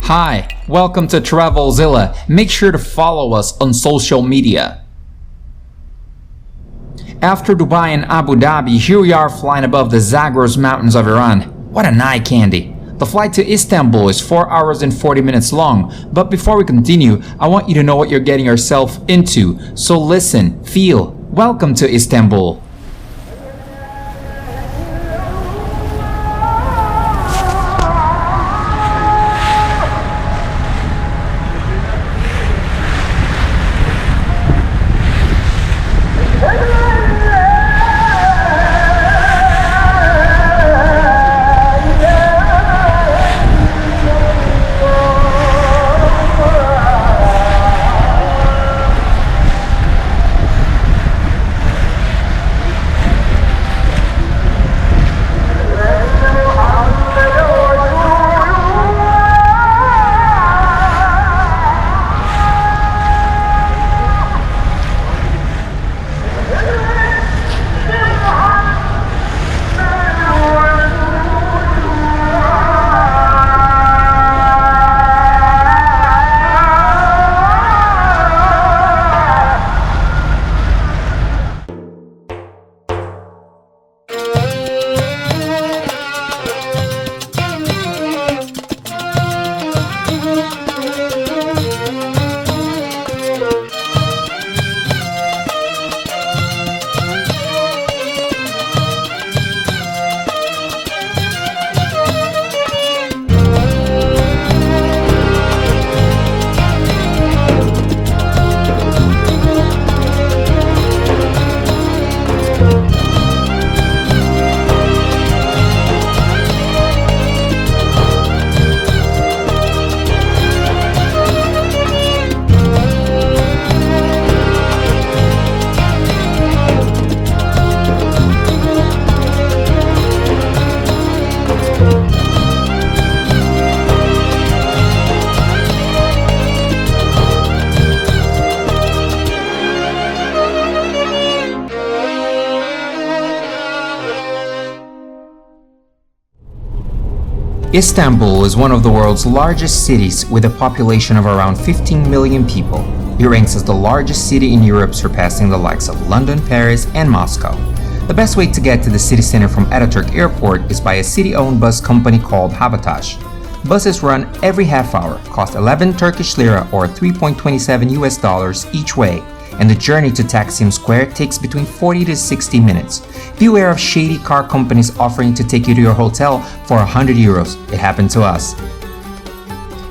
Hi, welcome to Travelzilla. Make sure to follow us on social media. After Dubai and Abu Dhabi, here we are flying above the Zagros mountains of Iran. What an eye candy. The flight to Istanbul is 4 hours and 40 minutes long, but before we continue, I want you to know what you're getting yourself into. So listen, feel. Welcome to Istanbul. Istanbul is one of the world's largest cities with a population of around 15 million people. It ranks as the largest city in Europe, surpassing the likes of London, Paris, and Moscow. The best way to get to the city center from Ataturk Airport is by a city-owned bus company called Havatash. Buses run every half hour, cost 11 Turkish lira or $3.27 US each way, and the journey to Taksim Square takes between 40 to 60 minutes. Beware of shady car companies offering to take you to your hotel for 100 euros. It happened to us.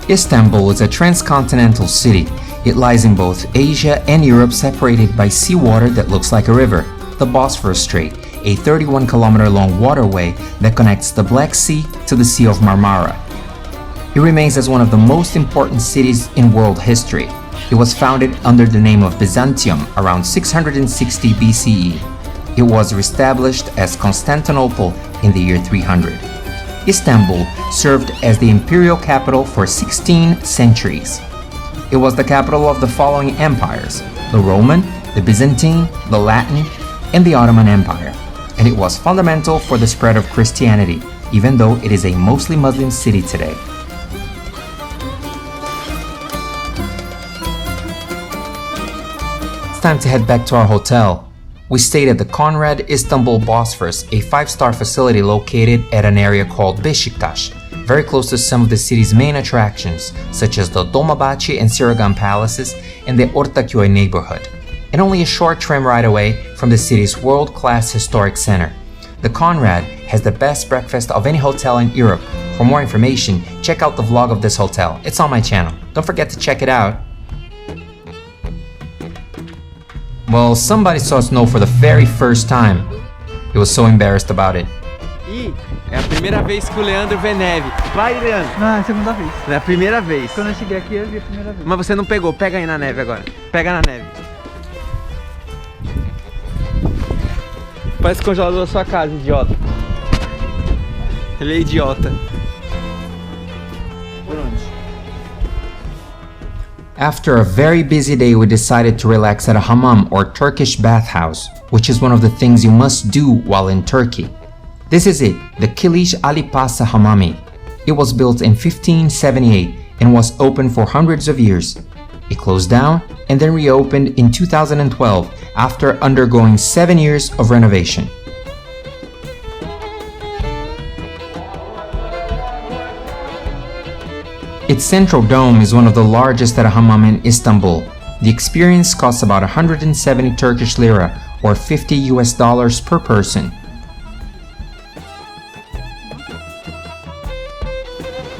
Istanbul is a transcontinental city. It lies in both Asia and Europe, separated by seawater that looks like a river, the Bosphorus Strait, a 31-kilometer-long waterway that connects the Black Sea to the Sea of Marmara. It remains as one of the most important cities in world history. It was founded under the name of Byzantium around 660 BCE. It was reestablished as Constantinople in the year 300. Istanbul served as the imperial capital for 16 centuries. It was the capital of the following empires: the Roman, the Byzantine, the Latin, and the Ottoman Empire. And it was fundamental for the spread of Christianity, even though it is a mostly Muslim city today. It's time to head back to our hotel. We stayed at the Conrad Istanbul Bosphorus, a 5-star facility located at an area called Beşiktaş, very close to some of the city's main attractions, such as the Dolmabahce and Siragan palaces and the Ortaköy neighborhood, and only a short tram ride away from the city's world-class historic center. The Conrad has the best breakfast of any hotel in Europe. For more information, check out the vlog of this hotel. It's on my channel. Don't forget to check it out. Well, somebody saw snow for the very first time. He was so embarrassed about it. E é a primeira vez que o Leandro vê neve. Vai, Leandro! Não, é a segunda vez. É a primeira vez. Quando eu cheguei aqui, eu vi a primeira vez. Mas você não pegou. Pega aí na neve agora. Pega na neve. Parece congelador da sua casa, idiota. Ele é idiota. Por onde? After a very busy day, we decided to relax at a hammam or Turkish bathhouse, which is one of the things you must do while in Turkey. This is it, the Kilish Ali Pasa Hamami. It was built in 1578 and was open for hundreds of years. It closed down and then reopened in 2012 after undergoing 7 years of renovation. Its central dome is one of the largest at a hammam in Istanbul. The experience costs about 170 Turkish lira or $50 per person.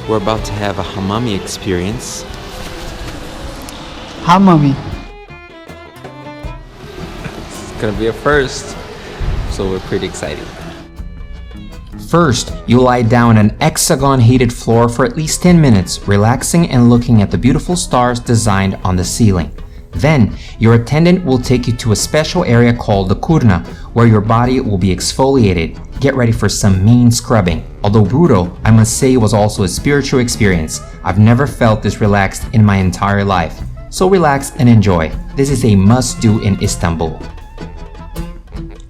We're about to have a hammami experience. Hamami. It's gonna be a first, so we're pretty excited. First, you lie down on an hexagon-heated floor for at least 10 minutes, relaxing and looking at the beautiful stars designed on the ceiling. Then, your attendant will take you to a special area called the kurna, where your body will be exfoliated. Get ready for some mean scrubbing. Although brutal, I must say it was also a spiritual experience. I've never felt this relaxed in my entire life. So relax and enjoy. This is a must-do in Istanbul.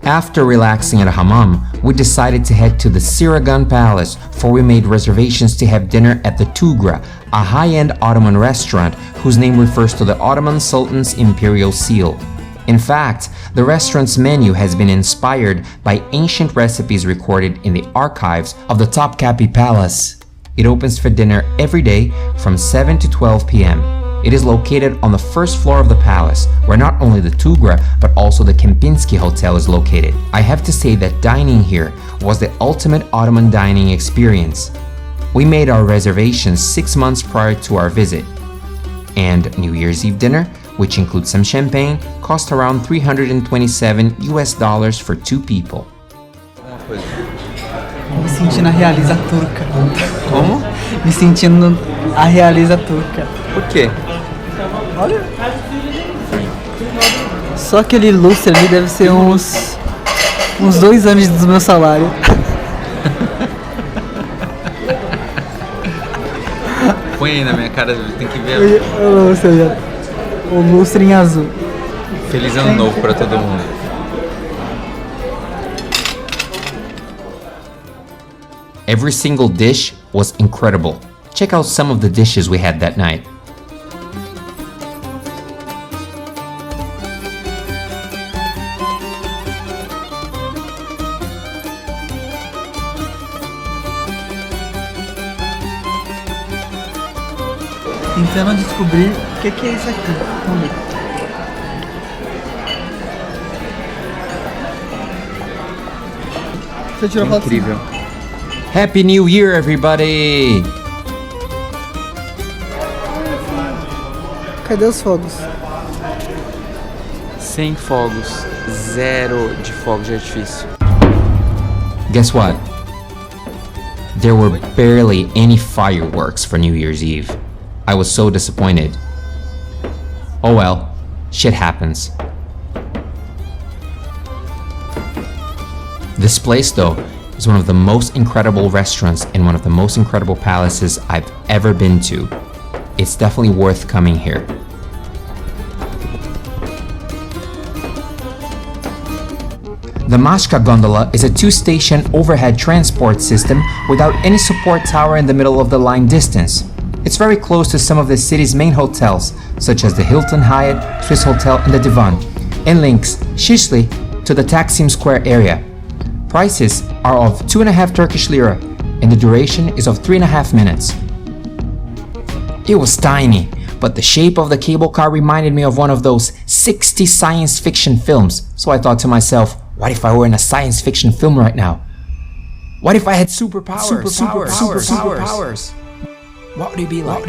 After relaxing at a hammam, we decided to head to the Topkapi Palace, for we made reservations to have dinner at the TURKU, a high-end Ottoman restaurant whose name refers to the Ottoman Sultan's imperial seal. In fact, the restaurant's menu has been inspired by ancient recipes recorded in the archives of the Topkapi Palace. It opens for dinner every day from 7 to 12 p.m. It is located on the first floor of the palace, where not only the TURKU but also the Kempinski Hotel is located. I have to say that dining here was the ultimate Ottoman dining experience. We made our reservations 6 months prior to our visit. And New Year's Eve dinner, which includes some champagne, cost around $327 for 2 people. Me sentindo a realiza turca. Como? Me sentindo a realiza turca. Por quê? Olha. Só aquele lustre ali deve ser uns 2 anos do meu salário. Põe aí na minha cara, tem que ver. O lustre em azul. Feliz ano novo pra todo mundo. Every single dish was incredible. Check out some of the dishes we had that night. Tentando descobrir o que é isso aqui. Vamos ver. Você tirou foto? Incrível. Happy New Year, everybody! Cadê os fogos? Sem fogos, zero de fogos de artifício. Guess what? There were barely any fireworks for New Year's Eve. I was so disappointed. Oh well, shit happens. This place, though, is one of the most incredible restaurants and one of the most incredible palaces I've ever been to. It's definitely worth coming here. The Mosque gondola is a 2-station overhead transport system without any support tower in the middle of the line distance. It's very close to some of the city's main hotels, such as the Hilton Hyatt, Swiss Hotel, and the Divan, and links Şişli to the Taksim Square area. Prices are of 2.5 Turkish lira, and the duration is of 3.5 minutes. It was tiny, but the shape of the cable car reminded me of one of those 60 science fiction films, so I thought to myself, what if I were in a science fiction film right now? What if I had superpowers? What would it be like?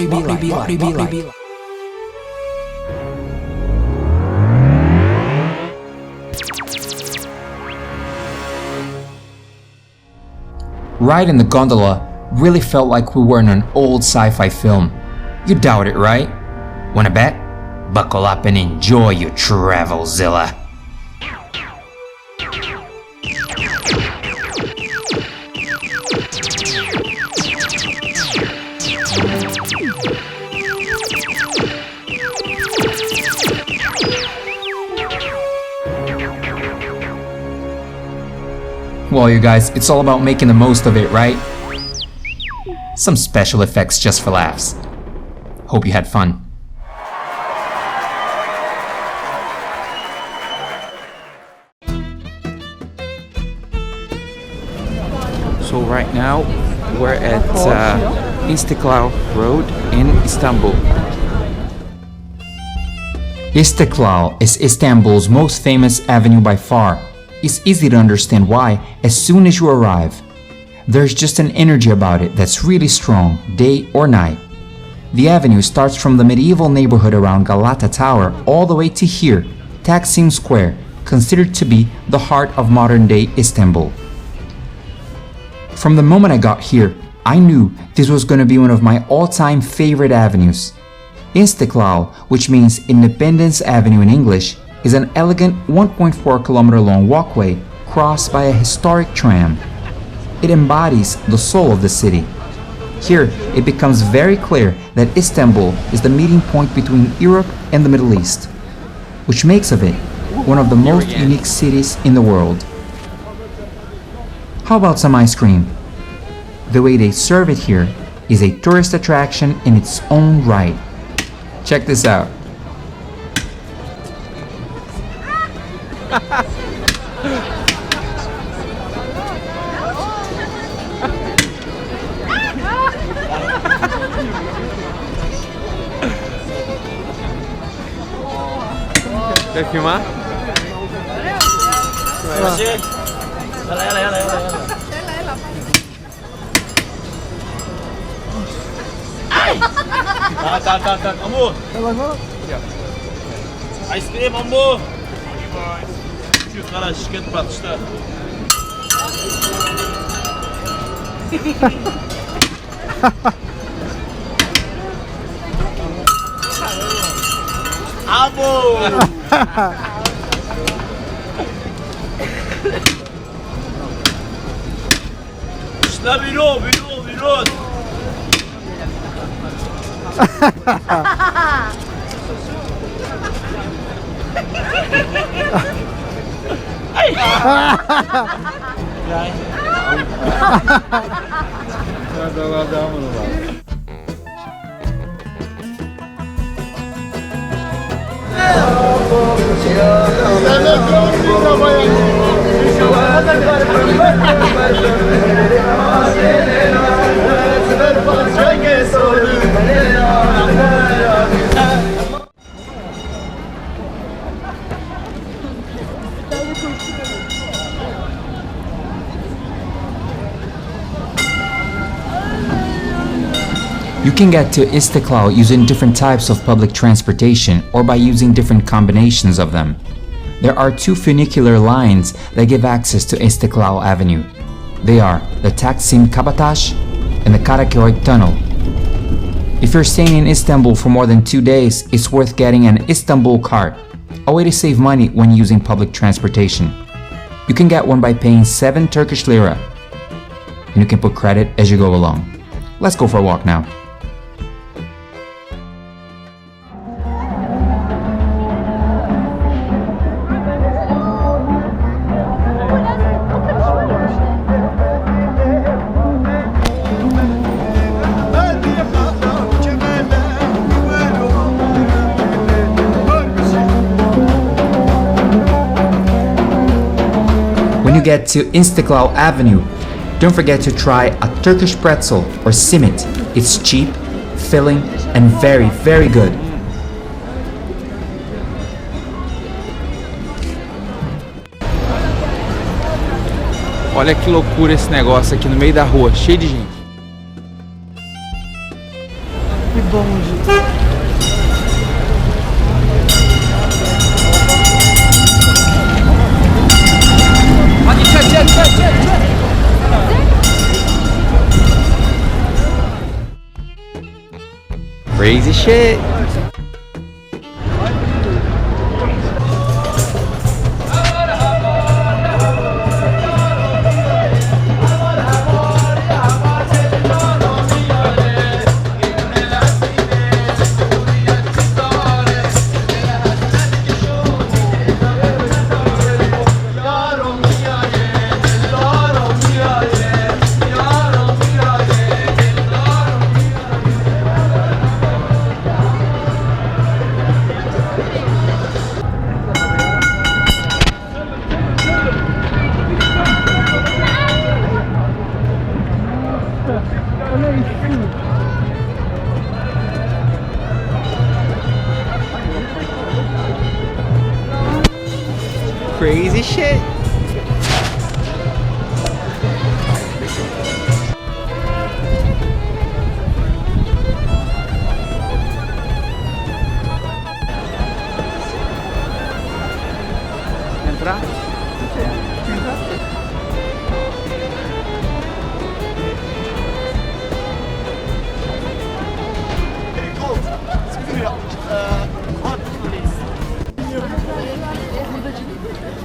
Ride in the gondola really felt like we were in an old sci-fi film. You doubt it, right? Wanna bet? Buckle up and enjoy your Travelzilla. Well, you guys, it's all about making the most of it, right? Some special effects just for laughs. Hope you had fun. So right now we're at Istiklal Road in Istanbul. Istiklal is Istanbul's most famous avenue by far. It's easy to understand why as soon as you arrive. There's just an energy about it that's really strong, day or night. The avenue starts from the medieval neighborhood around Galata Tower all the way to here, Taksim Square, considered to be the heart of modern-day Istanbul. From the moment I got here, I knew this was going to be one of my all-time favorite avenues. Istiklal, which means Independence Avenue in English, is an elegant 1.4 kilometer long walkway crossed by a historic tram. It embodies the soul of the city. Here, it becomes very clear that Istanbul is the meeting point between Europe and the Middle East, which makes of it one of the most unique cities in the world. How about some ice cream? The way they serve it here is a tourist attraction in its own right. Check this out. Quer filmar? Tak. Ambo. Ice cream, Ambo. Şu kara şirket batışta. Ambo. İşte biro. You can get to Istiklal using different types of public transportation or by using different combinations of them. There are two funicular lines that give access to Istiklal Avenue. They are the Taksim Kabataş and the Karaköy Tunnel. If you're staying in Istanbul for more than 2 days, it's worth getting an Istanbul card, a way to save money when using public transportation. You can get one by paying 7 Turkish lira, and you can put credit as you go along. Let's go for a walk now. When you get to Istiklal Avenue, don't forget to try a Turkish pretzel or simit. It's cheap, filling, and very, very good. Olha que loucura esse negócio aqui no meio da rua, cheio de gente. Que bom, gente. Crazy shit. crazy shit.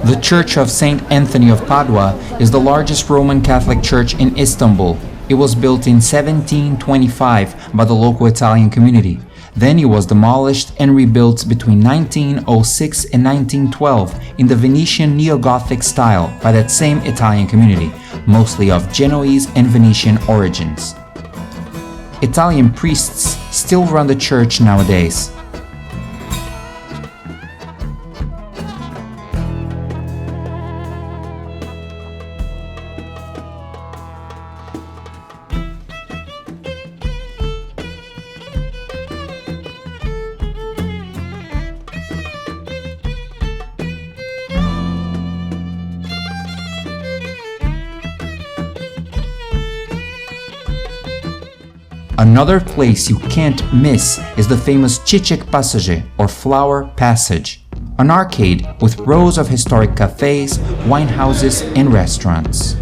The Church of Saint Anthony of Padua is the largest Roman Catholic church in Istanbul. It was built in 1725 by the local Italian community. Then it was demolished and rebuilt between 1906 and 1912 in the Venetian neo-Gothic style by that same Italian community, mostly of Genoese and Venetian origins. Italian priests still run the church nowadays. Another place you can't miss is the famous Çiçek Passage or Flower Passage, an arcade with rows of historic cafes, wine houses and restaurants.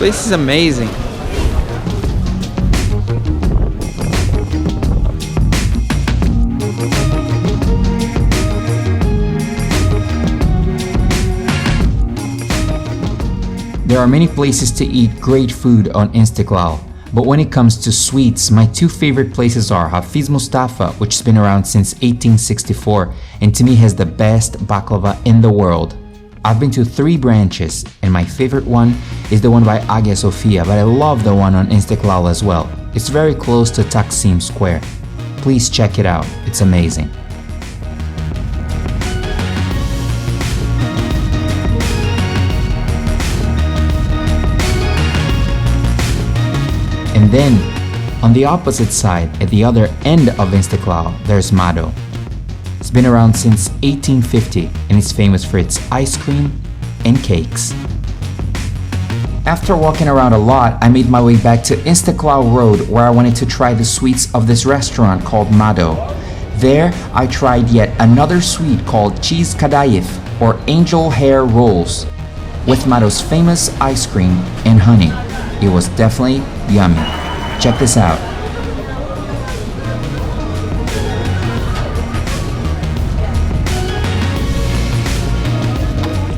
This place is amazing. There are many places to eat great food on Istiklal, but when it comes to sweets, my two favorite places are Hafiz Mustafa, which has been around since 1864 and to me has the best baklava in the world. I've been to 3 branches and my favorite one is the one by Hagia Sophia, but I love the one on Istiklal as well. It's very close to Taksim Square. Please check it out, it's amazing. And then, on the opposite side, at the other end of Istiklal, there's Mado. It's been around since 1850 and is famous for its ice cream and cakes. After walking around a lot, I made my way back to Istiklal Road where I wanted to try the sweets of this restaurant called Mado. There, I tried yet another sweet called cheese kadayif or angel hair rolls with Mado's famous ice cream and honey. It was definitely yummy. Check this out.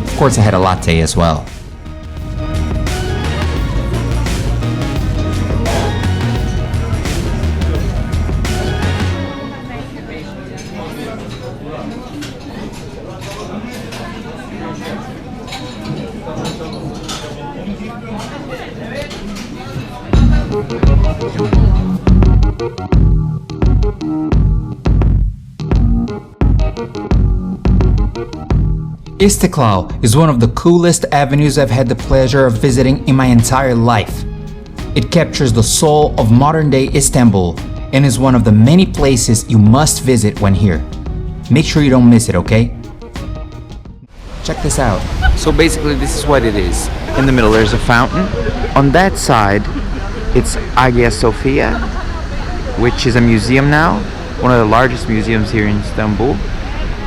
Of course, I had a latte as well. Istiklal is one of the coolest avenues I've had the pleasure of visiting in my entire life. It captures the soul of modern-day Istanbul and is one of the many places you must visit when here. Make sure you don't miss it, okay? Check this out. So basically this is what it is. In the middle there's a fountain. On that side it's Hagia Sophia, which is a museum now, one of the largest museums here in Istanbul.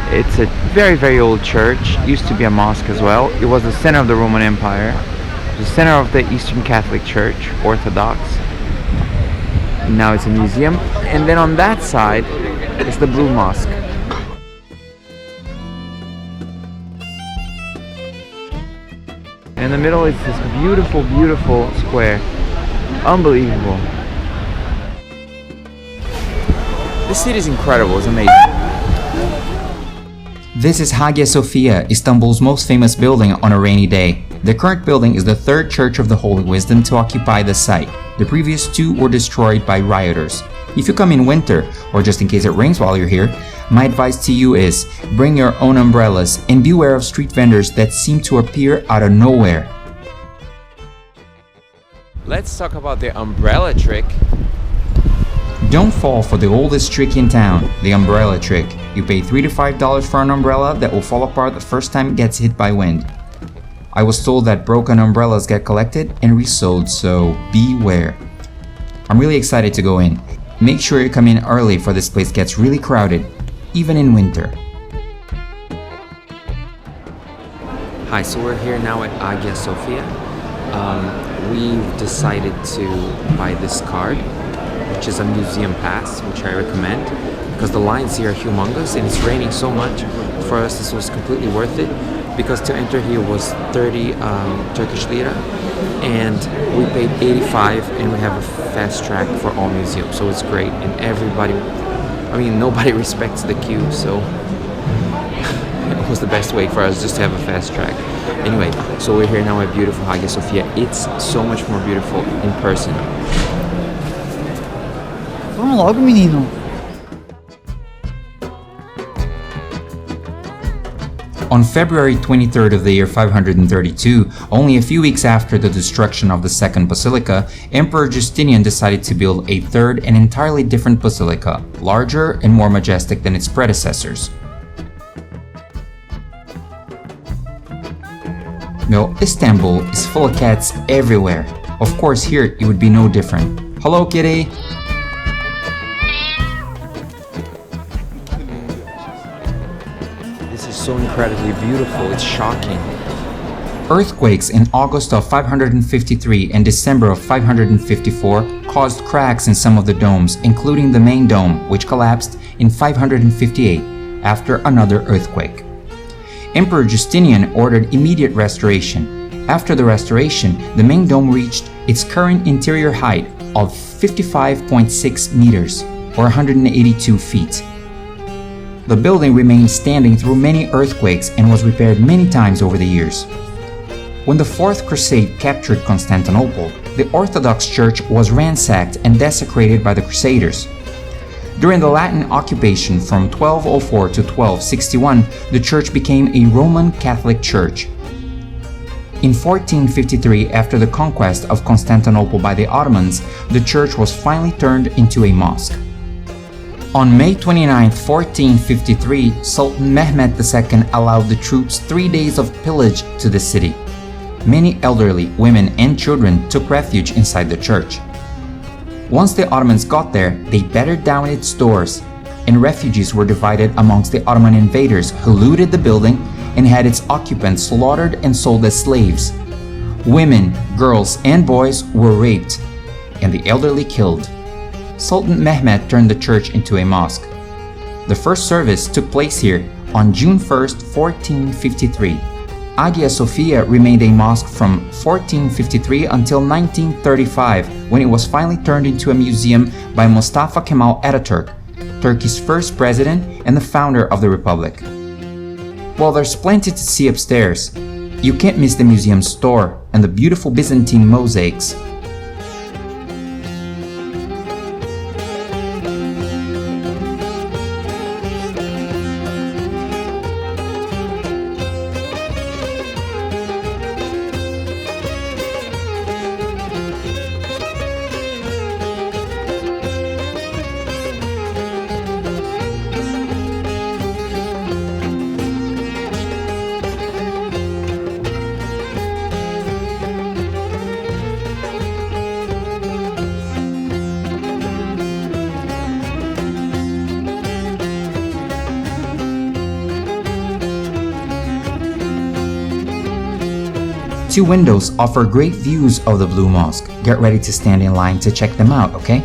It's a very, very old church. It used to be a mosque as well. It was the center of the Roman Empire. The center of the Eastern Catholic Church, Orthodox. Now it's a museum. And then on that side is the Blue Mosque. In the middle is this beautiful, beautiful square. Unbelievable. This city is incredible, it's amazing. This is Hagia Sophia, Istanbul's most famous building on a rainy day. The current building is the third Church of the Holy Wisdom to occupy the site. The previous two were destroyed by rioters. If you come in winter, or just in case it rains while you're here, my advice to you is bring your own umbrellas and beware of street vendors that seem to appear out of nowhere. Let's talk about the umbrella trick. Don't fall for the oldest trick in town, the umbrella trick. You pay $3 to $5 for an umbrella that will fall apart the first time it gets hit by wind. I was told that broken umbrellas get collected and resold, so beware. I'm really excited to go in. Make sure you come in early, for this place gets really crowded, even in winter. Hi, so we're here now at Hagia Sophia. We've decided to buy this card, which is a museum pass, which I recommend because the lines here are humongous and it's raining so much. For us, this was completely worth it because to enter here was 30 Turkish lira and we paid 85 and we have a fast track for all museums, so it's great. And everybody, I mean, nobody respects the queue, so it was the best way for us just to have a fast track. Anyway, so we're here now at beautiful Hagia Sophia. It's so much more beautiful in person. Vamos logo, menino. On February 23rd of the year 532, only a few weeks after the destruction of the second basilica, Emperor Justinian decided to build a third and entirely different basilica, larger and more majestic than its predecessors. Now, Istanbul is full of cats everywhere. Of course, here it would be no different. Hello, kitty! This is so incredibly beautiful, it's shocking. Earthquakes in August of 553 and December of 554 caused cracks in some of the domes, including the main dome, which collapsed in 558 after another earthquake. Emperor Justinian ordered immediate restoration. After the restoration, the main dome reached its current interior height of 55.6 meters, or 182 feet. The building remained standing through many earthquakes and was repaired many times over the years. When the Fourth Crusade captured Constantinople, the Orthodox Church was ransacked and desecrated by the Crusaders. During the Latin occupation from 1204 to 1261, the church became a Roman Catholic church. In 1453, after the conquest of Constantinople by the Ottomans, the church was finally turned into a mosque. On May 29, 1453, Sultan Mehmet II allowed the troops 3 days of pillage to the city. Many elderly, women, and children took refuge inside the church. Once the Ottomans got there, they battered down its doors, and refugees were divided amongst the Ottoman invaders who looted the building and had its occupants slaughtered and sold as slaves. Women, girls, and boys were raped, and the elderly killed. Sultan Mehmet turned the church into a mosque. The first service took place here on June 1, 1453. Hagia Sophia remained a mosque from 1453 until 1935, when it was finally turned into a museum by Mustafa Kemal Ataturk, Turkey's first president and the founder of the republic. While there's plenty to see upstairs, you can't miss the museum's store and the beautiful Byzantine mosaics. two windows offer great views of the Blue Mosque. Get ready to stand in line to check them out, okay?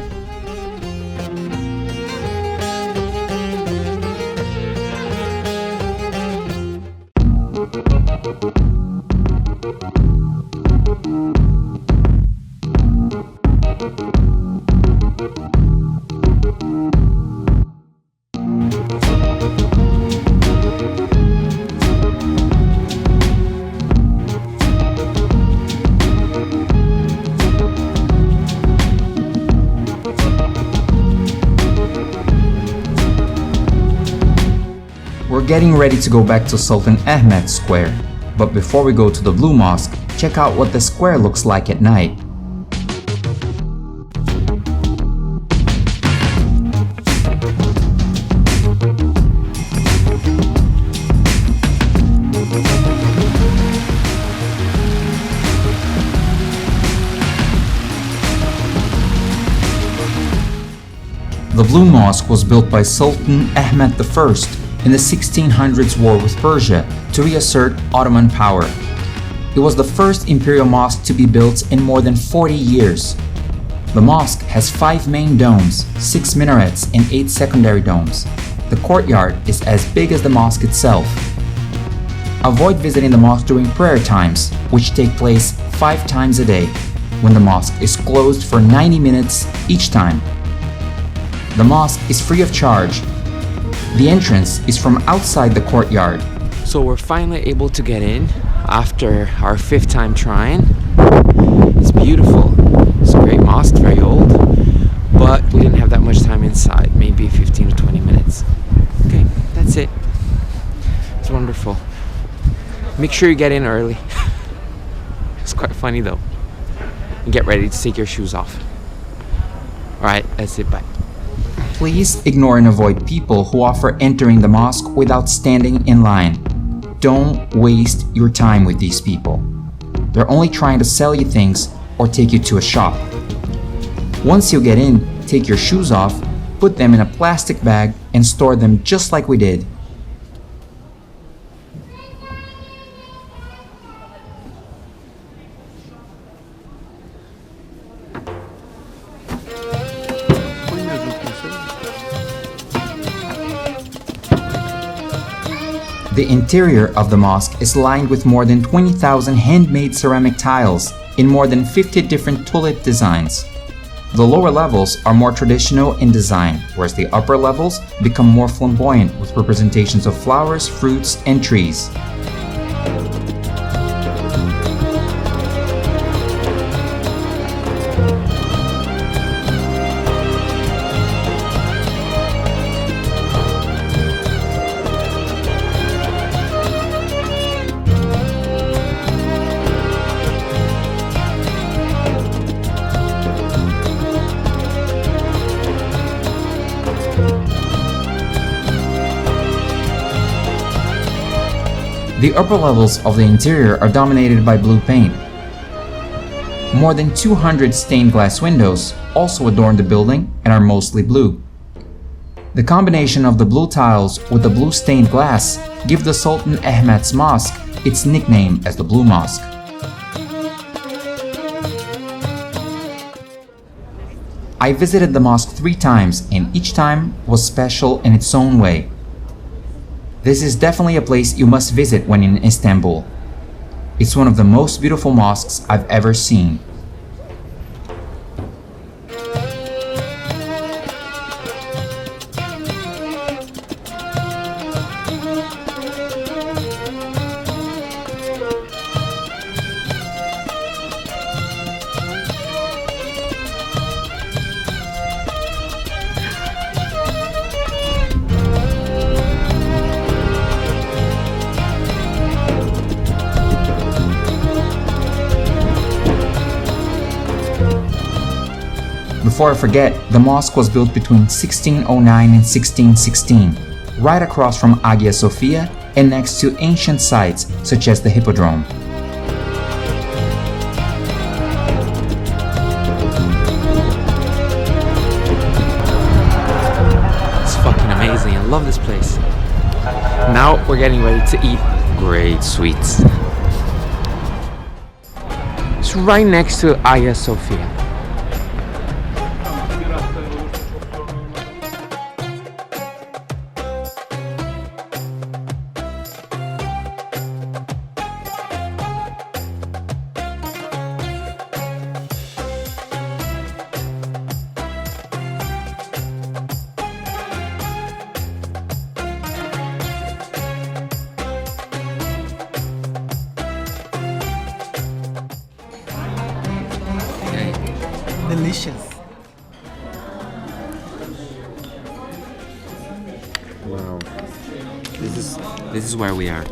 We're getting ready to go back to Sultanahmet Square, but before we go to the Blue Mosque, check out what the square looks like at night. The Blue Mosque was built by Sultan Ahmed I in the 1600s war with Persia to reassert Ottoman power. It was the first imperial mosque to be built in more than 40 years. The mosque has 5 main domes, 6 minarets and 8 secondary domes. The courtyard is as big as the mosque itself. Avoid visiting the mosque during prayer times, which take place 5 times a day, when the mosque is closed for 90 minutes each time. The mosque is free of charge. The entrance is from outside the courtyard. So we're finally able to get in after our 5th time trying. It's beautiful. It's a great mosque, very old, but we didn't have that much time inside, maybe 15 to 20 minutes. Okay, that's it. It's wonderful. Make sure you get in early. It's quite funny though. And get ready to take your shoes off. Alright, that's it, bye. Please ignore and avoid people who offer entering the mosque without standing in line. Don't waste your time with these people. They're only trying to sell you things or take you to a shop. Once you get in, take your shoes off, put them in a plastic bag, and store them just like we did. The interior of the mosque is lined with more than 20,000 handmade ceramic tiles in more than 50 different tulip designs. The lower levels are more traditional in design, whereas the upper levels become more flamboyant with representations of flowers, fruits, and trees. The upper levels of the interior are dominated by blue paint. More than 200 stained glass windows also adorn the building and are mostly blue. The combination of the blue tiles with the blue stained glass give the Sultan Ahmet's Mosque its nickname as the Blue Mosque. I visited the mosque 3 times and each time was special in its own way. This is definitely a place you must visit when in Istanbul. It's one of the most beautiful mosques I've ever seen. Before I forget, the mosque was built between 1609 and 1616, right across from Hagia Sophia and next to ancient sites such as the Hippodrome. It's fucking amazing. I love this place. Now we're getting ready to eat great sweets. right next to Hagia Sophia. Delicious. Wow. This is where we are.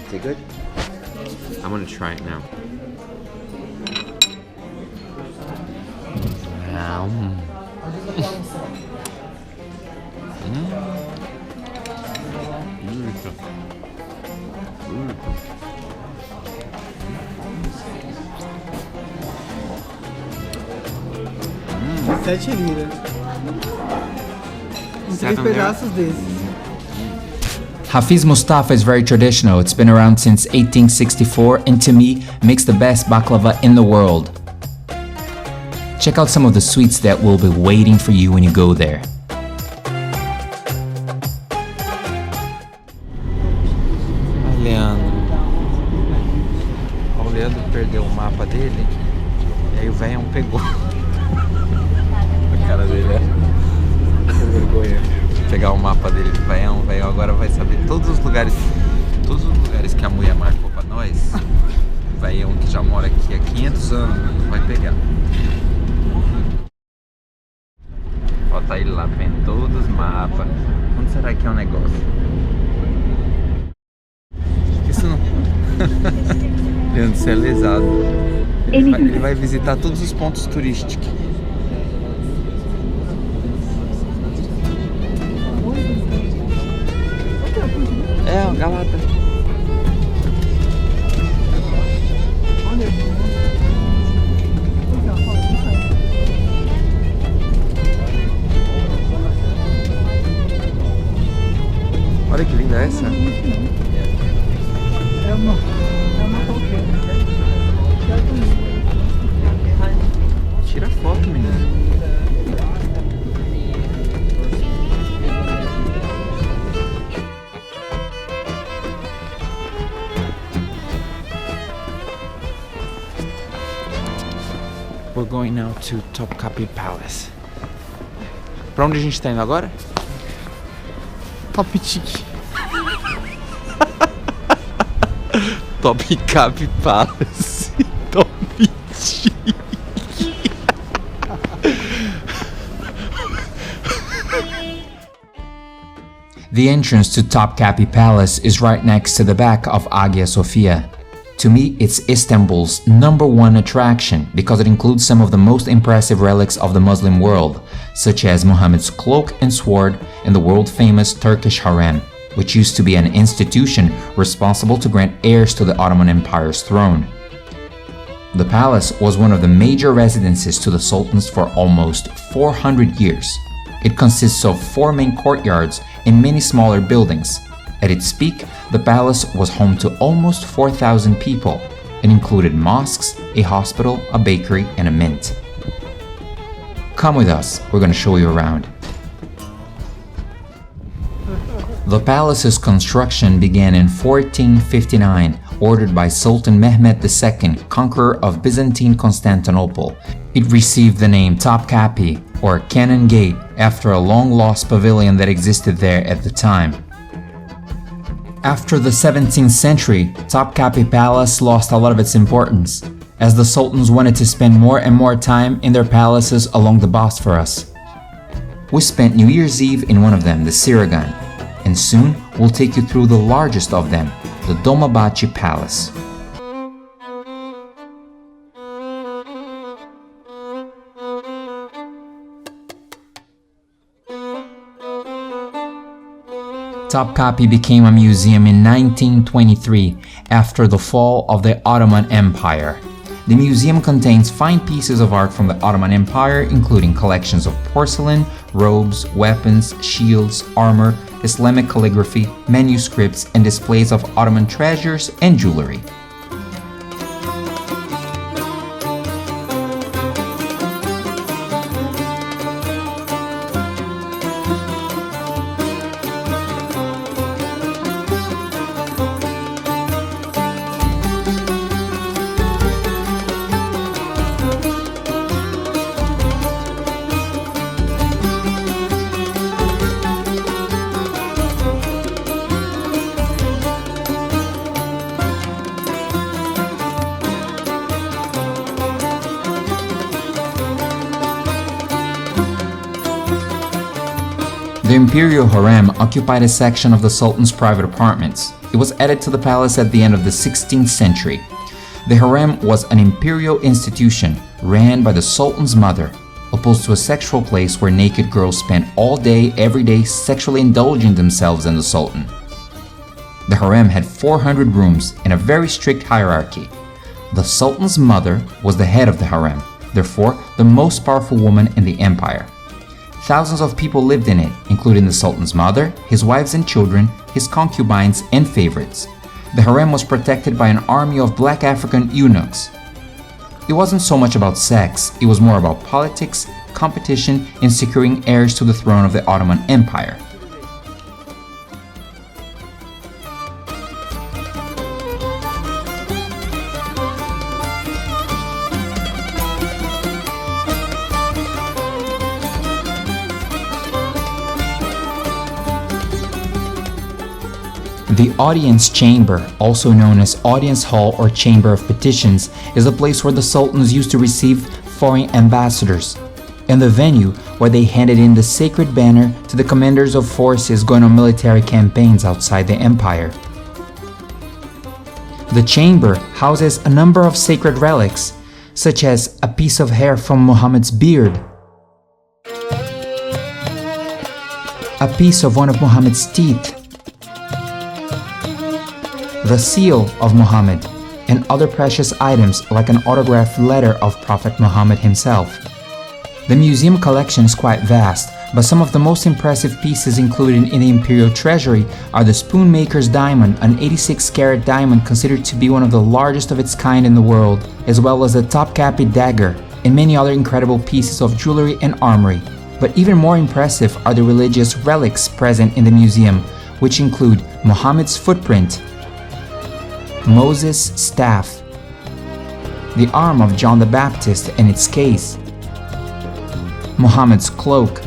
Is it good? I'm gonna try it now. Sete lira. Em 3 7 pedaços desses. Hafiz Mustafa is very traditional. It's been around since 1864 and to me makes the best baklava in the world. Check out some of the sweets that will be waiting for you when you go there. O Leandro perdeu o mapa dele e aí o velhão pegou. A cara dele é vergonha. Pegar o mapa dele do velhão, o velhão agora vai saber todos os lugares que a mulher marcou pra nós. O velhão que já mora aqui há 500 anos vai pegar. Ó, tá ele lá vendo todos os mapas. Onde será que é o negócio? Isso não... Leandro, você é lesado. Ele vai visitar todos os pontos turísticos. É, o Galata. Olha que linda essa. É uma qualquer. Tira foto, menina. We're going now to Topkapi Palace. Pra onde a gente tá indo agora? Top chique. Topkapi Palace. Top chique. The entrance to Topkapi Palace is right next to the back of Hagia Sophia. To me, it's Istanbul's #1 attraction because it includes some of the most impressive relics of the Muslim world, such as Muhammad's cloak and sword and the world-famous Turkish harem, which used to be an institution responsible to grant heirs to the Ottoman Empire's throne. The palace was one of the major residences to the sultans for almost 400 years. It consists of 4 main courtyards and many smaller buildings. At its peak, the palace was home to almost 4,000 people. It included mosques, a hospital, a bakery, and a mint. Come with us, we're going to show you around. The palace's construction began in 1459, ordered by Sultan Mehmed II, conqueror of Byzantine Constantinople. It received the name Topkapi, or Cannon Gate, after a long-lost pavilion that existed there at the time. After the 17th century, Topkapi Palace lost a lot of its importance, as the sultans wanted to spend more and more time in their palaces along the Bosphorus. We spent New Year's Eve in one of them, the Siragan, and soon we'll take you through the largest of them, the Dolmabahce Palace. Topkapi became a museum in 1923 after the fall of the Ottoman Empire. The museum contains fine pieces of art from the Ottoman Empire, including collections of porcelain, robes, weapons, shields, armor, Islamic calligraphy, manuscripts, and displays of Ottoman treasures and jewelry. The imperial harem occupied a section of the Sultan's private apartments. It was added to the palace at the end of the 16th century. The harem was an imperial institution ran by the Sultan's mother, opposed to a sexual place where naked girls spent all day, every day sexually indulging themselves in the Sultan. The harem had 400 rooms and a very strict hierarchy. The Sultan's mother was the head of the harem, therefore the most powerful woman in the empire. Thousands of people lived in it, including the Sultan's mother, his wives and children, his concubines, and favorites. The harem was protected by an army of black African eunuchs. It wasn't so much about sex, it was more about politics, competition, and securing heirs to the throne of the Ottoman Empire. The audience chamber, also known as audience hall or chamber of petitions, is a place where the sultans used to receive foreign ambassadors, and the venue where they handed in the sacred banner to the commanders of forces going on military campaigns outside the empire. The chamber houses a number of sacred relics, such as a piece of hair from Muhammad's beard, a piece of one of Muhammad's teeth, the seal of Muhammad, and other precious items like an autographed letter of Prophet Muhammad himself. The museum collection is quite vast, but some of the most impressive pieces included in the imperial treasury are the Spoonmaker's diamond, an 86-carat diamond considered to be one of the largest of its kind in the world, as well as the Topkapi dagger, and many other incredible pieces of jewelry and armory. But even more impressive are the religious relics present in the museum, which include Muhammad's footprint, Moses' staff, the arm of John the Baptist and its case, Muhammad's cloak,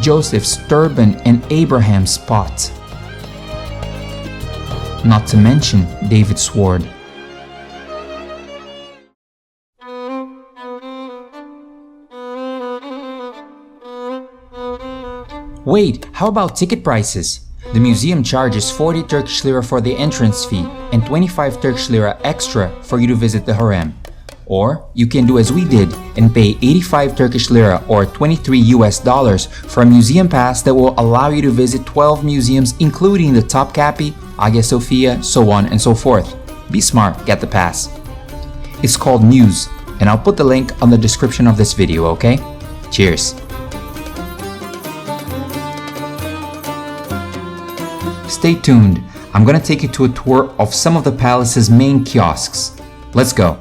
Joseph's turban and Abraham's pot, not to mention David's sword. Wait, how about ticket prices? The museum charges 40 Turkish lira for the entrance fee and 25 Turkish lira extra for you to visit the harem. Or you can do as we did and pay 85 Turkish lira or $23 for a museum pass that will allow you to visit 12 museums including the Topkapi, Hagia Sophia, so on and so forth. Be smart, get the pass. It's called Muse, and I'll put the link on the description of this video, okay? Cheers! Stay tuned, I'm gonna take you to a tour of some of the palace's main kiosks. Let's go!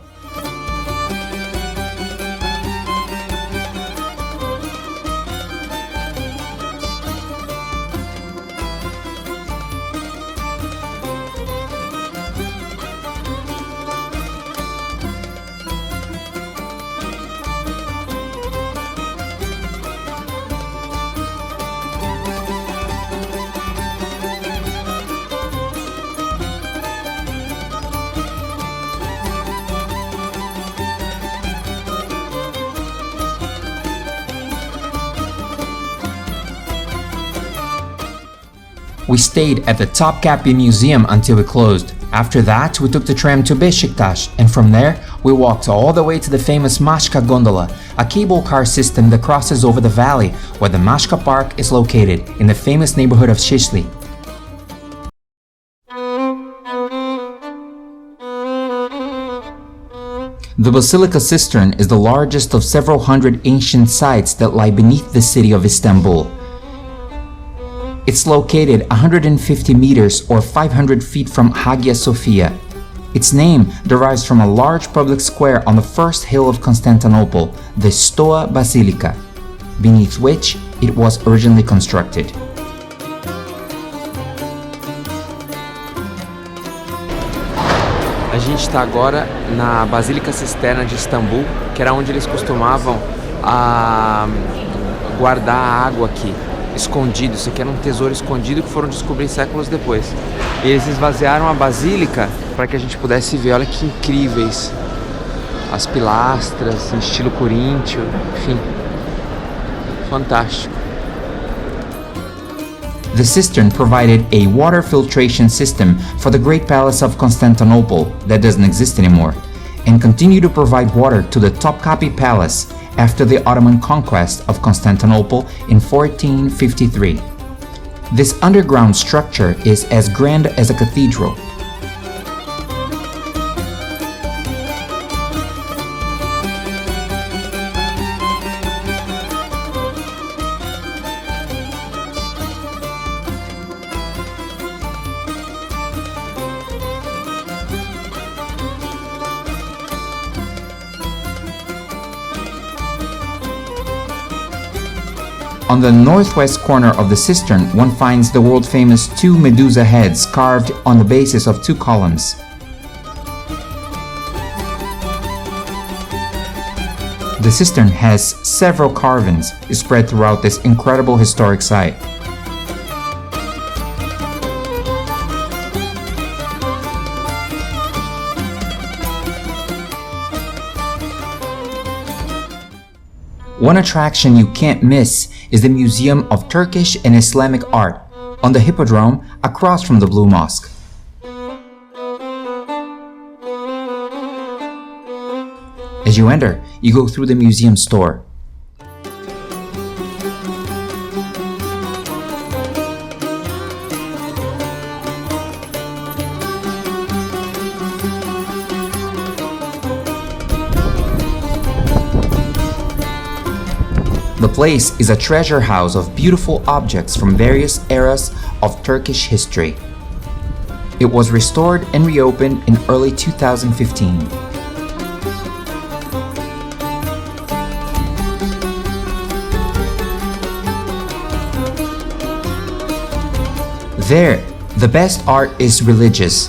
We stayed at the Topkapi Museum until it closed. After that, we took the tram to Beşiktaş, and from there, we walked all the way to the famous Mosque gondola, a cable car system that crosses over the valley where the Mosque Park is located in the famous neighborhood of Şişli. The Basilica Cistern is the largest of several hundred ancient sites that lie beneath the city of Istanbul. It's located 150 meters or 500 feet from Hagia Sophia. Its name derives from a large public square on the first hill of Constantinople, the Stoa Basilica, beneath which it was originally constructed. A gente está agora na Basílica Cisterna de Istambul, que era onde eles costumavam guardar a água aqui, escondido. Isso aqui era um tesouro escondido que foram descobrir séculos depois. E eles esvaziaram a basílica para que a gente pudesse ver. Olha que incríveis as pilastras em estilo coríntio, enfim, fantástico. The cistern provided a water filtration system for the Great Palace of Constantinople that doesn't exist anymore, and continued to provide water to the Topkapi Palace after the Ottoman conquest of Constantinople in 1453. This underground structure is as grand as a cathedral. On the northwest corner of the cistern, one finds the world-famous two Medusa heads carved on the basis of two columns. The cistern has several carvings spread throughout this incredible historic site. One attraction you can't miss is the Museum of Turkish and Islamic Art on the Hippodrome across from the Blue Mosque. As you enter, you go through the museum store. The place is a treasure house of beautiful objects from various eras of Turkish history. It was restored and reopened in early 2015. There, the best art is religious,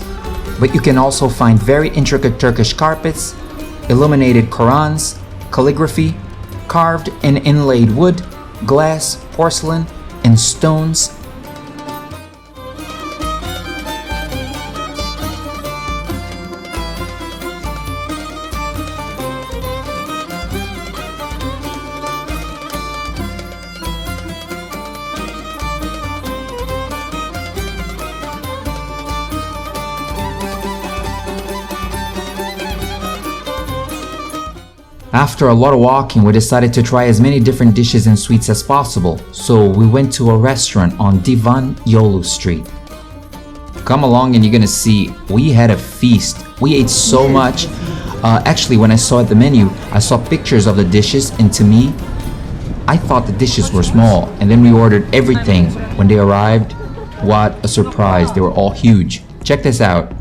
but you can also find very intricate Turkish carpets, illuminated Qurans, calligraphy, carved and inlaid wood, glass, porcelain, and stones. After a lot of walking, we decided to try as many different dishes and sweets as possible, so we went to a restaurant on Divan Yolu Street. Come along and you're gonna see, we had a feast. We ate so much. Actually, when I saw the menu, I saw pictures of the dishes, and to me, I thought the dishes were small, and then we ordered everything. When they arrived, what a surprise, they were all huge. Check this out.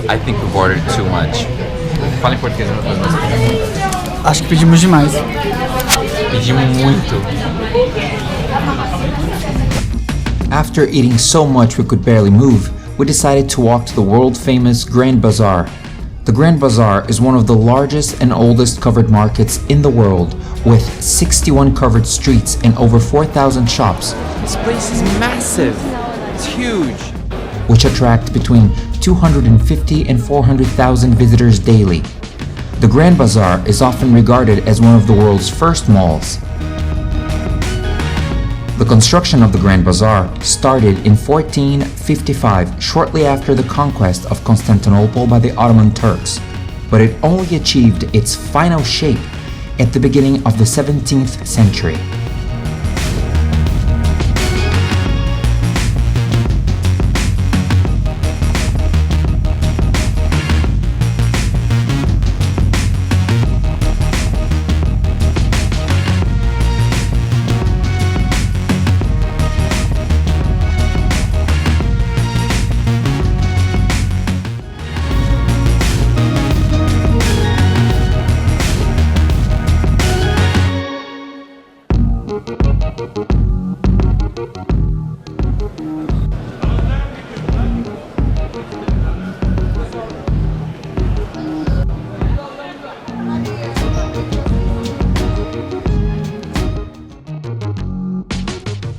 I think we've ordered too much. Fala em português, não faz mais. Acho que pedimos demais. Pedimos muito. After eating so much we could barely move, we decided to walk to the world-famous Grand Bazaar. The Grand Bazaar is one of the largest and oldest covered markets in the world, with 61 covered streets and over 4,000 shops, This place is massive. It's huge. which attract between 250 and 400,000 visitors daily. The Grand Bazaar is often regarded as one of the world's first malls. The construction of the Grand Bazaar started in 1455, shortly after the conquest of Constantinople by the Ottoman Turks, but it only achieved its final shape at the beginning of the 17th century.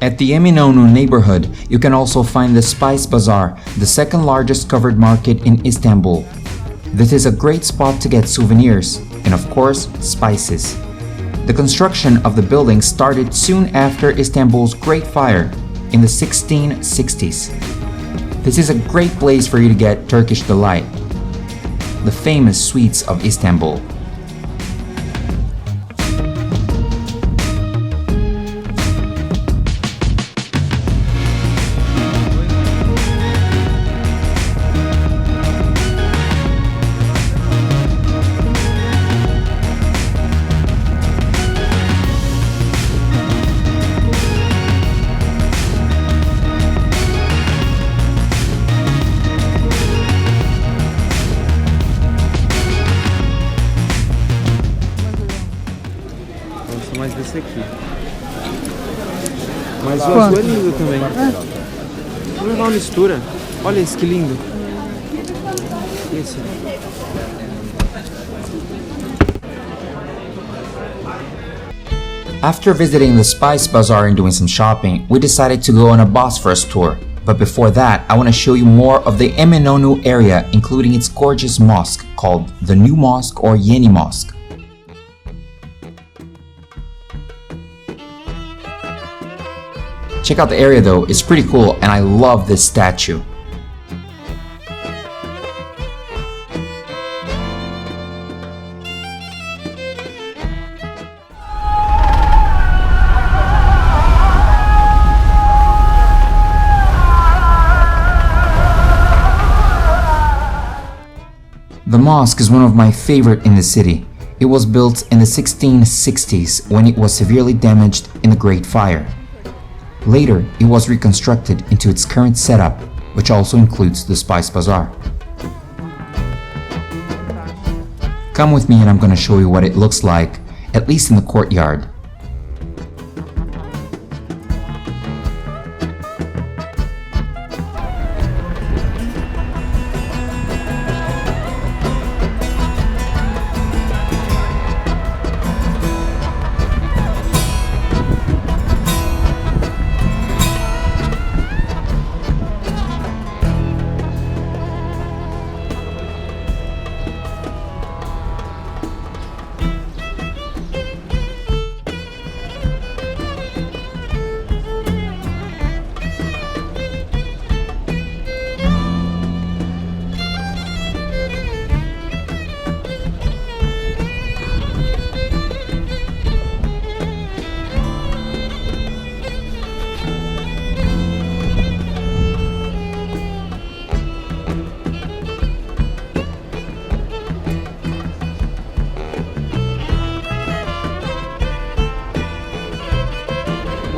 At the Eminönü neighborhood, you can also find the Spice Bazaar, the second largest covered market in Istanbul. This is a great spot to get souvenirs and, of course, spices. The construction of the building started soon after Istanbul's Great Fire in the 1660s. This is a great place for you to get Turkish delight, the famous sweets of Istanbul. Mais desse aqui. Mas o Quanto? azul é lindo também. Vamos levar uma mistura. Olha esse que lindo. Esse. After visiting the Spice Bazaar and doing some shopping, we decided to go on a Bosphorus tour. But before that, I want to show you more of the Eminönü area, including its gorgeous mosque called the New Mosque or Yeni Mosque. Check out the area though, it's pretty cool and I love this statue. The mosque is one of my favorite in the city. It was built in the 1660s when it was severely damaged in the Great Fire. Later, it was reconstructed into its current setup, which also includes the Spice Bazaar. Come with me and I'm going to show you what it looks like, at least in the courtyard.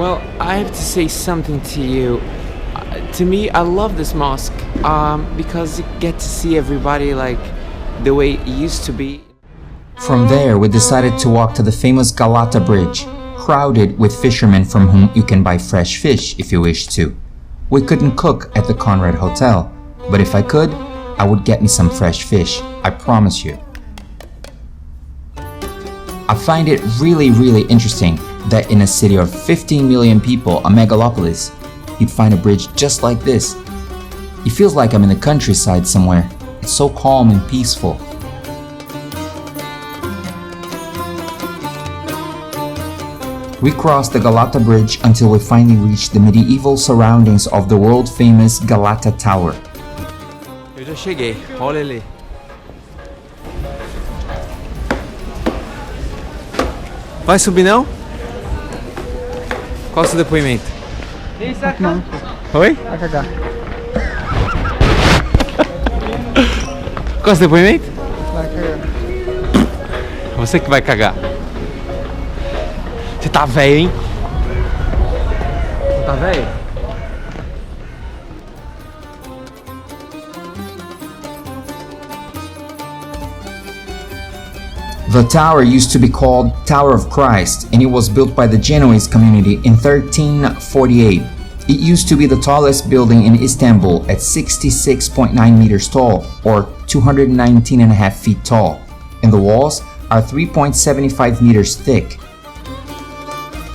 Well, I have to say something to you. To me, I love this mosque because you get to see everybody like the way it used to be. From there, we decided to walk to the famous Galata Bridge, crowded with fishermen from whom you can buy fresh fish if you wish to. We couldn't cook at the Conrad Hotel, but if I could, I would get me some fresh fish, I promise you. I find it really interesting that in a city of 15 million people, a megalopolis, you'd find a bridge just like this. It feels like I'm in the countryside somewhere. It's so calm and peaceful. We crossed the Galata Bridge until we finally reached the medieval surroundings of the world-famous Galata Tower. Eu já cheguei, olha ali. Vai subir não? Qual o seu depoimento? Não, Oi? vai cagar. Qual é o seu depoimento? Vai cagar. Você que vai cagar. Você tá velho, hein? Você tá velho? The tower used to be called Tower of Christ, and it was built by the Genoese community in 1348. It used to be the tallest building in Istanbul at 66.9 meters tall, or 219.5 feet tall, and the walls are 3.75 meters thick.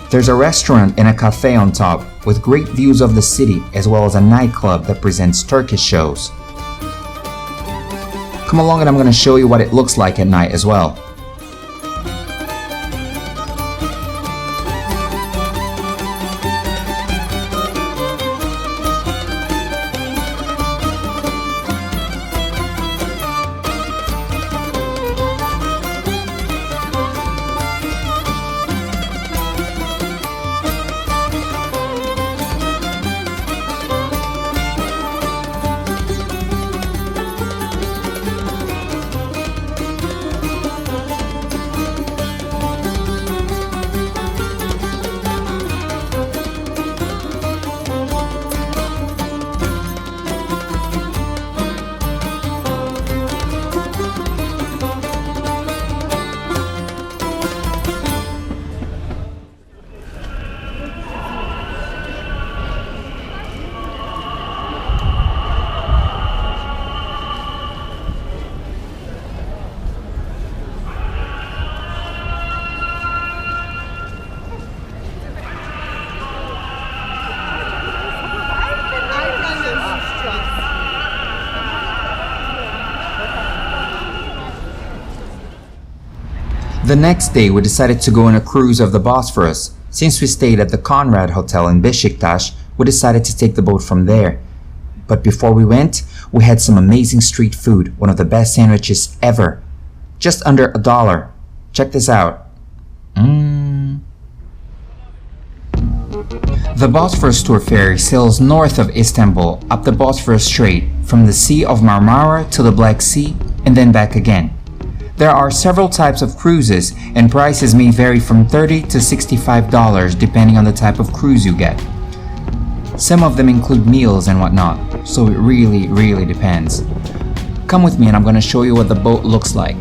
There's a restaurant and a cafe on top, with great views of the city, as well as a nightclub that presents Turkish shows. Come along and I'm going to show you what it looks like at night as well. The next day we decided to go on a cruise of the Bosphorus. Since we stayed at the Conrad hotel in Beşiktaş, we decided to take the boat from there. But before we went, we had some amazing street food, one of the best sandwiches ever. Just under $1. Check this out. The Bosphorus tour ferry sails north of Istanbul up the Bosphorus Strait from the Sea of Marmara to the Black Sea and then back again. There are several types of cruises and prices may vary from $30 to $65 depending on the type of cruise you get. Some of them include meals and whatnot, so it really depends. Come with me and I'm going to show you what the boat looks like.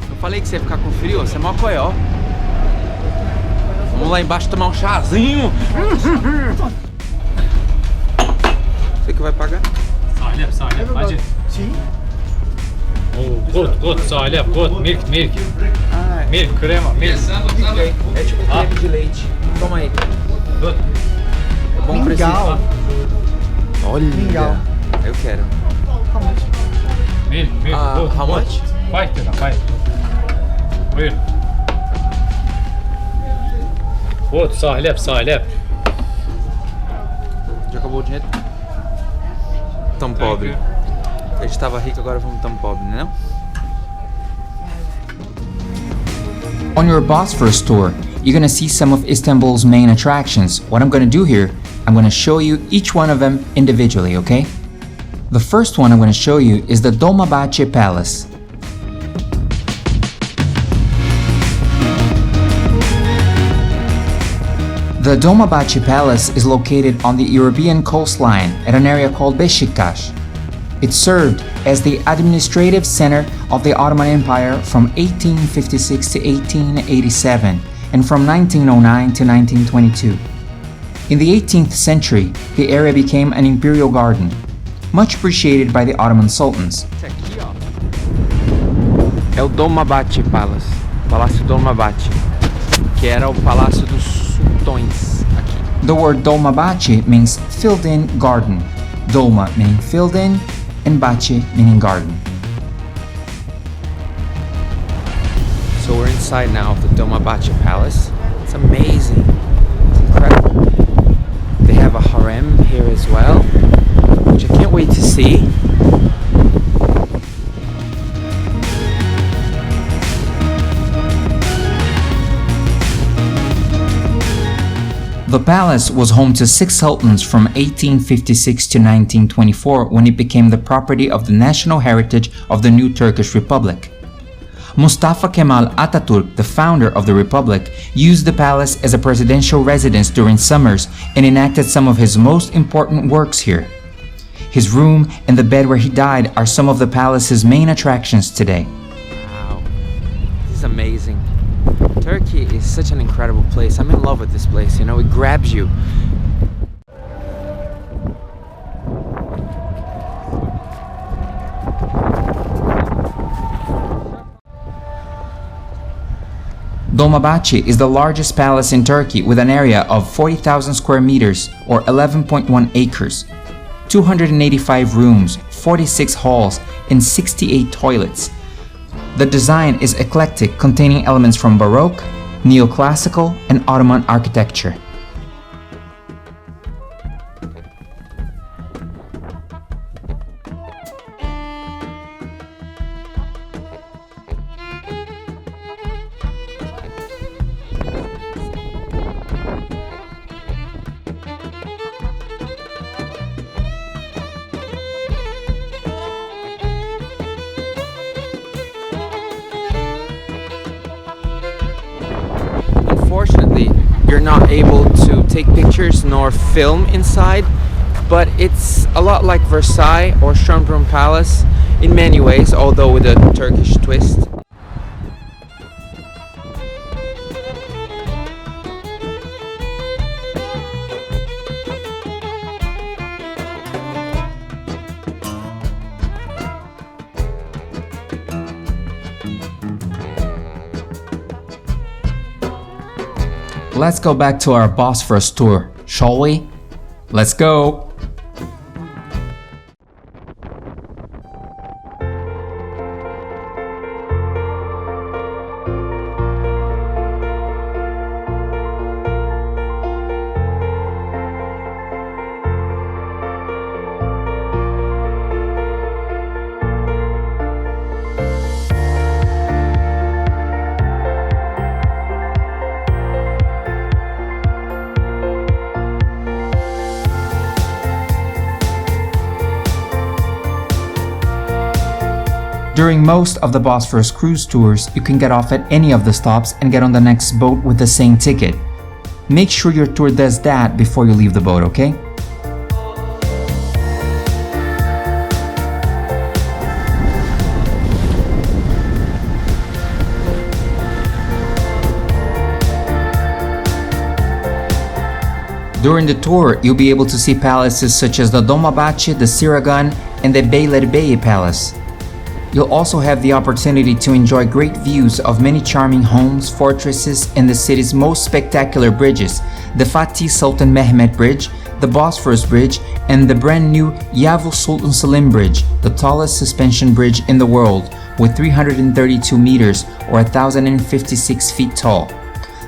Eu falei que você ia ficar com frio, você é mó coió. Vamos lá embaixo tomar um chazinho. Você que vai pagar? Salep, acı. Kurt, salep, kurt, milk. Milk, crema, milk. É tipo creme de leite. Toma aí. É bom preço. Olha. Eu quero. Milk, How much? 5 lira, 5. Buyur. Kurt, salep. Já acabou o dinheiro? Tão pobre. A gente tava rico, agora vamos tão pobre, né? On your Bosphorus tour, you're gonna see some of Istanbul's main attractions. What I'm gonna do here, I'm gonna show you each one of them individually, okay? The first one I'm gonna show you is the Dolmabahce Palace. The Dolmabahce Palace is located on the European coastline at an area called Beşiktaş. It served as the administrative center of the Ottoman Empire from 1856 to 1887 and from 1909 to 1922. In the 18th century, the area became an imperial garden, much appreciated by the Ottoman sultans. é o Dolmabahce Palace, Palácio Dolmabahce, que era o palácio dos sultões aqui. The word Dolmabahce means filled in garden. Dolma meaning filled in and Bahçe meaning garden. So we're inside now of the Dolmabahce Palace. It's amazing. It's incredible. They have a harem here as well, which I can't wait to see. The palace was home to 6 sultans from 1856 to 1924 when it became the property of the national heritage of the new Turkish Republic. Mustafa Kemal Atatürk, the founder of the republic, used the palace as a presidential residence during summers and enacted some of his most important works here. His room and the bed where he died are some of the palace's main attractions today. Wow, this is amazing. Turkey is such an incredible place. I'm in love with this place, you know, it grabs you. Dolmabahce is the largest palace in Turkey with an area of 40,000 square meters or 11.1 acres, 285 rooms, 46 halls, and 68 toilets. The design is eclectic, containing elements from Baroque, Neoclassical, and Ottoman architecture. Unfortunately, you're not able to take pictures nor film inside, but it's a lot like Versailles or Schönbrunn Palace in many ways, although with a Turkish twist. Let's go back to our Bosphorus tour, shall we? Let's go! During most of the Bosphorus cruise tours, you can get off at any of the stops and get on the next boat with the same ticket. Make sure your tour does that before you leave the boat, okay? During the tour, you'll be able to see palaces such as the Dolmabahce, the Siragan, and the Beylerbeyi Palace. You'll also have the opportunity to enjoy great views of many charming homes, fortresses, and the city's most spectacular bridges, the Fatih Sultan Mehmet Bridge, the Bosphorus Bridge, and the brand new Yavuz Sultan Selim Bridge, the tallest suspension bridge in the world, with 332 meters or 1,056 feet tall.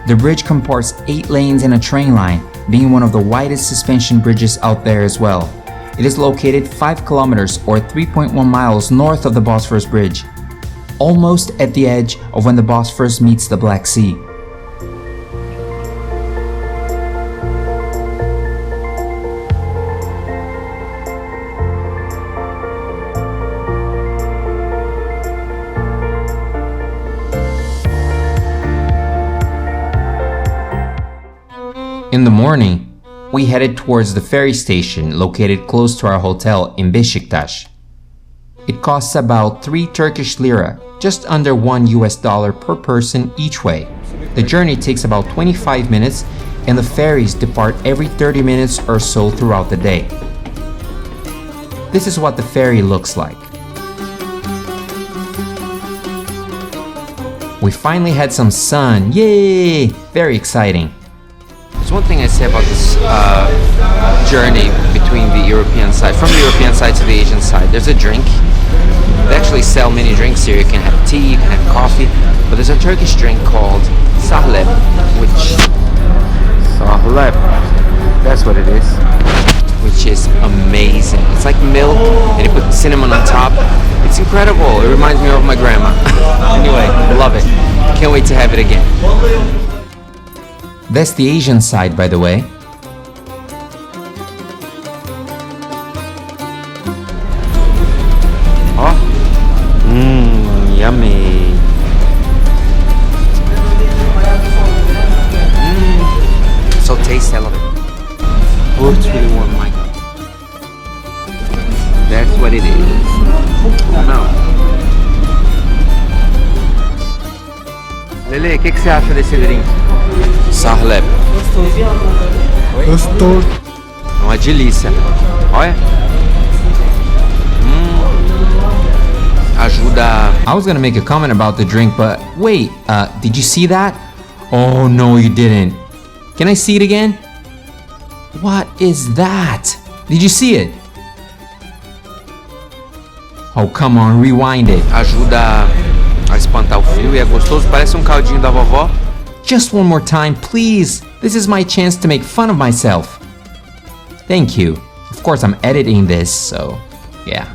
The bridge comports 8 lanes and a train line, being one of the widest suspension bridges out there as well. It is located 5 kilometers or 3.1 miles north of the Bosphorus Bridge, almost at the edge of when the Bosphorus meets the Black Sea. In the morning, we headed towards the ferry station located close to our hotel in Beşiktaş. It costs about 3 Turkish lira, just under $1 per person each way. The journey takes about 25 minutes and the ferries depart every 30 minutes or so throughout the day. This is what the ferry looks like. We finally had some sun. Yay! Very exciting. There's one thing I say about this journey between the European side, from the European side to the Asian side. There's a drink. They actually sell many drinks here. You can have tea, you can have coffee, but there's a Turkish drink called sahleb, which Sahleb. That's what it is. which is amazing. It's like milk, and you put cinnamon on top. It's incredible. It reminds me of my grandma. Anyway, love it. Can't wait to have it again. That's the Asian side, by the way. Oh, yummy. So tasty, I love it. Oh, it's really warm, my God. That's what it is. Oh, no. Lele, o que você acha desse drink? Sahleb. Gostoso. É uma delícia. Olha. Ajuda. I was gonna make a comment about the drink, but wait, did you see that? Oh no, you didn't. Can I see it again? What is that? Did you see it? Oh, come on, rewind it. Ajuda a espantar o frio e é gostoso. Parece caldinho da vovó. Just one more time, please. This is my chance to make fun of myself. Thank you. Of course, I'm editing this, so yeah.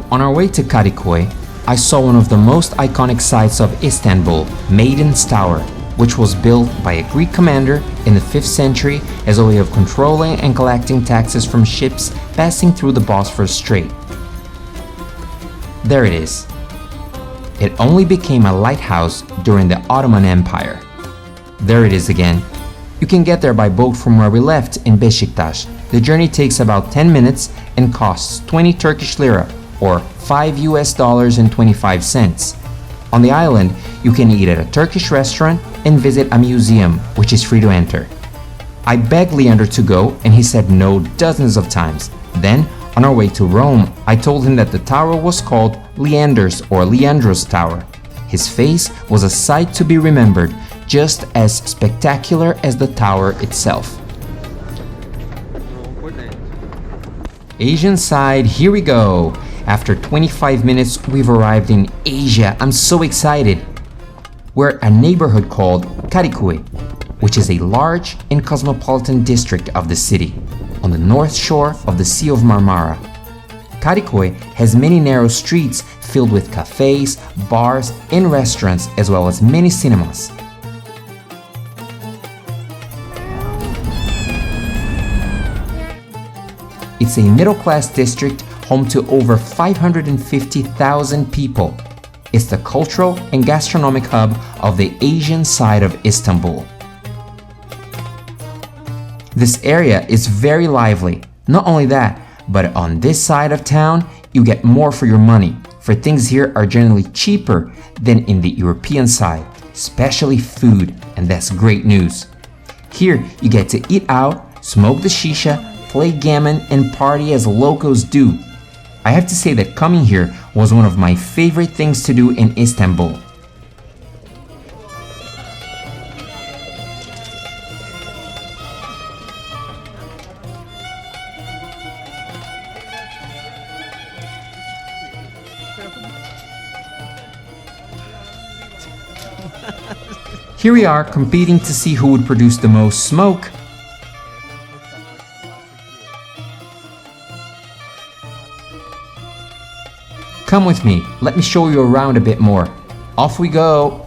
On our way to Kadıköy, I saw one of the most iconic sites of Istanbul, Maiden's Tower, which was built by a Greek commander in the 5th century as a way of controlling and collecting taxes from ships passing through the Bosphorus Strait. There it is. It only became a lighthouse during the Ottoman Empire. There it is again. You can get there by boat from where we left in Beşiktaş. The journey takes about 10 minutes and costs 20 Turkish lira, or $5.25. On the island, you can eat at a Turkish restaurant and visit a museum, which is free to enter. I begged Leander to go, and he said no dozens of times. Then, on our way to Rome, I told him that the tower was called Leander's or Leandro's Tower. His face was a sight to be remembered, just as spectacular as the tower itself. Asian side, here we go. After 25 minutes, we've arrived in Asia. I'm so excited. We're at a neighborhood called Kadıköy, which is a large and cosmopolitan district of the city, on the north shore of the Sea of Marmara. Kadıköy has many narrow streets filled with cafes, bars, and restaurants, as well as many cinemas. It's a middle-class district home to over 550,000 people. It's the cultural and gastronomic hub of the Asian side of Istanbul. This area is very lively. Not only that, but on this side of town, you get more for your money, for things here are generally cheaper than in the European side, especially food, and that's great news. Here, you get to eat out, smoke the shisha, play gammon, and party as locals do. I have to say that coming here was one of my favorite things to do in Istanbul. Here we are competing to see who would produce the most smoke. Come with me, let me show you around a bit more. Off we go!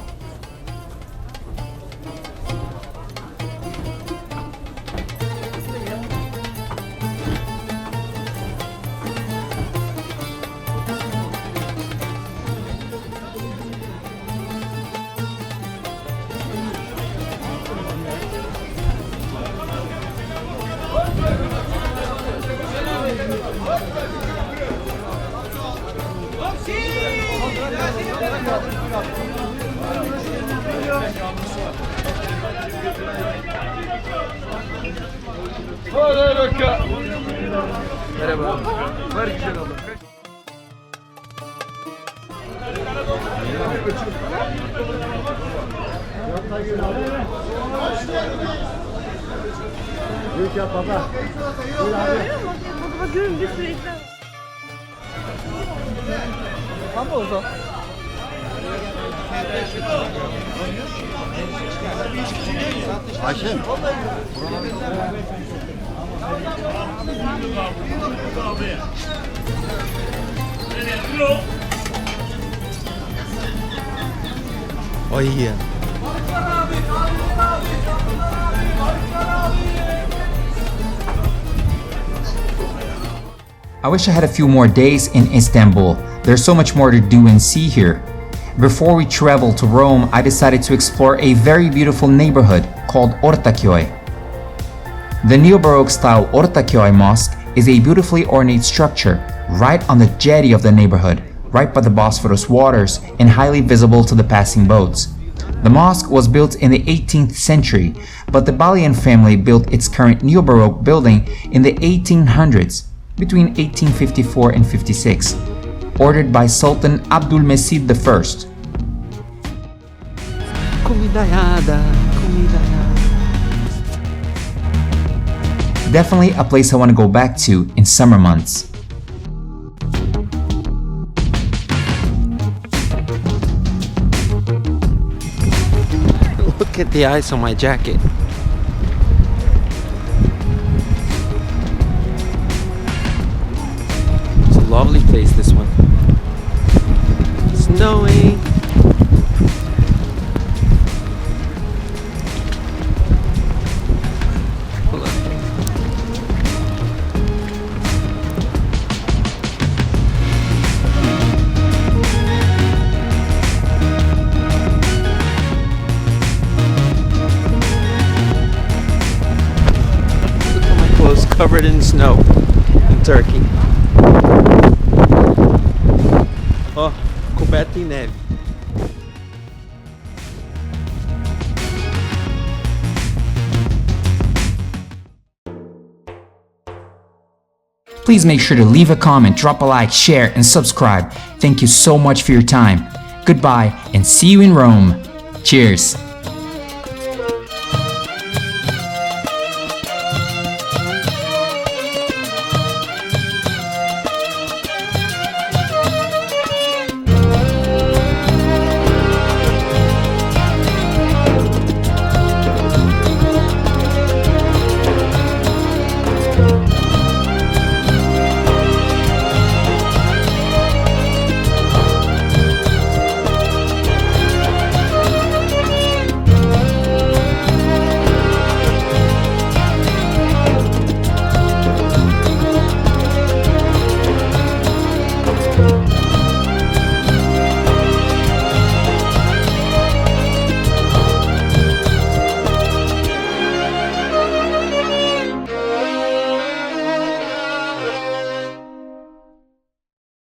Görün bir sürü ekran. Ama o zaman. Ay ya. I wish I had a few more days in Istanbul. There's so much more to do and see here. Before we traveled to Rome, I decided to explore a very beautiful neighborhood called Ortaköy. The neo-Baroque style Ortaköy Mosque is a beautifully ornate structure right on the jetty of the neighborhood, right by the Bosphorus waters and highly visible to the passing boats. The mosque was built in the 18th century, but the Balian family built its current neo-Baroque building in the 1800s, between 1854 and 56, ordered by Sultan Abdülmecid I. Definitely a place I want to go back to in summer months. Look at the ice on my jacket. It's a lovely place, this one. Snowing. Hold on. Look at my clothes covered in snow in Turkey. Oh, coberto em neve. Please make sure to leave a comment, drop a like, share, and subscribe. Thank you so much for your time. Goodbye, and see you in Rome. Cheers!